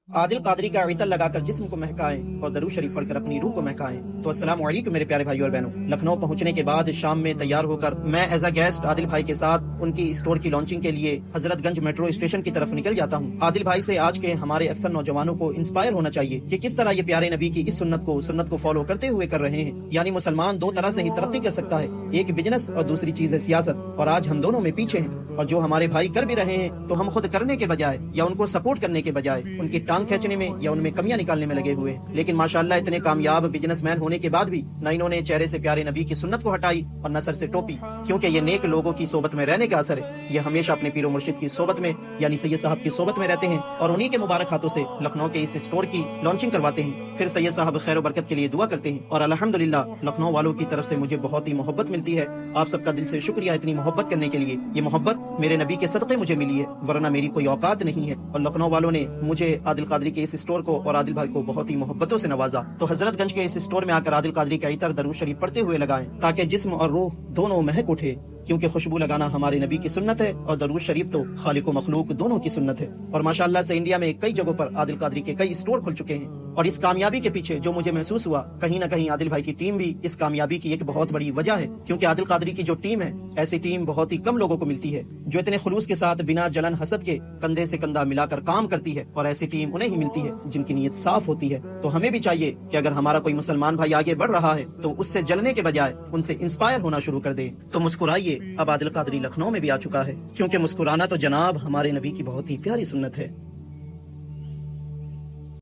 عادل قادری کا عطر لگا کر جسم کو مہکائیں اور درود شریف پڑھ کر اپنی روح کو مہکائیں۔ تو السلام علیکم میرے پیارے بھائیو اور بہنوں، لکھنؤ پہنچنے کے بعد شام میں تیار ہو کر میں ایز اے گیسٹ عادل بھائی کے ساتھ ان کی اسٹور کی لانچنگ کے لیے حضرت گنج میٹرو اسٹیشن کی طرف نکل جاتا ہوں۔ عادل بھائی سے آج کے ہمارے اکثر نوجوانوں کو انسپائر ہونا چاہیے کہ کس طرح یہ پیارے نبی کی اس سنت کو فالو کرتے ہوئے کر رہے ہیں۔ یعنی مسلمان دو طرح سے ہی ترقی کر سکتا ہے، ایک بزنس اور دوسری چیز ہے سیاست، اور آج ہم دونوں میں پیچھے ہیں۔ اور جو ہمارے بھائی کر بھی رہے ہیں تو ہم خود کرنے کے بجائے یا ان کو سپورٹ کرنے کے بجائے ان کی ٹانگ کھینچنے میں یا ان میں کمیاں نکالنے میں لگے ہوئے ہیں۔ لیکن ماشاءاللہ اتنے کامیاب بزنس مین ہونے کے بعد بھی نہ انہوں نے چہرے سے پیارے نبی کی سنت کو ہٹائی اور نہ سر سے ٹوپی، کیونکہ یہ نیک لوگوں کی صحبت میں رہنے کا اثر ہے۔ یہ ہمیشہ اپنے پیر و مرشد کی صحبت میں یعنی سید صاحب کی صحبت میں رہتے ہیں اور انہی کے مبارک ہاتھوں سے لکھنؤ کے اس اسٹور کی لانچنگ کرواتے ہیں، پھر سید صاحب خیر و برکت کے لیے دعا کرتے ہیں، اور الحمدللہ لکھنؤ والوں کی طرف سے مجھے بہت ہی محبت ملتی ہے۔ آپ سب کا دل سے شکریہ اتنی محبت کرنے کے لیے۔ یہ محبت میرے نبی کے صدقے مجھے ملی ہے، ورنہ میری کوئی اوقات نہیں ہے۔ اور لکھنؤ والوں نے مجھے عادل قادری کے اس اسٹور کو اور عادل بھائی کو بہت ہی محبتوں سے نوازا۔ تو حضرت گنج کے اس اسٹور میں آ کر عادل قادری کا عطر درود شریف پڑھتے ہوئے لگائیں تاکہ جسم اور روح دونوں مہک اٹھے، کیونکہ خوشبو لگانا ہمارے نبی کی سنت ہے اور درود شریف تو خالق و مخلوق دونوں کی سنت ہے۔ اور ماشاءاللہ سے انڈیا میں کئی جگہوں پر عادل قادری کے کئی اسٹور کھل چکے ہیں، اور اس کامیابی کے پیچھے جو مجھے محسوس ہوا، کہیں نہ کہیں عادل بھائی کی ٹیم بھی اس کامیابی کی ایک بہت بڑی وجہ ہے، کیونکہ عادل قادری کی جو ٹیم ہے ایسی ٹیم بہت ہی کم لوگوں کو ملتی ہے جو اتنے خلوص کے ساتھ بنا جلن حسد کے کندھے سے کندھا ملا کر کام کرتی ہے، اور ایسی ٹیم انہیں ہی ملتی ہے جن کی نیت صاف ہوتی ہے۔ تو ہمیں بھی چاہیے کہ اگر ہمارا کوئی مسلمان بھائی آگے بڑھ رہا ہے تو اس سے جلنے کے بجائے ان سے انسپائر ہونا شروع کر دے۔ تو مسکرائیے، اب عادل قادری لکھنؤ میں بھی آ چکا ہے، کیونکہ مسکرانا تو جناب ہمارے نبی کی بہت ہی پیاری سنت ہے۔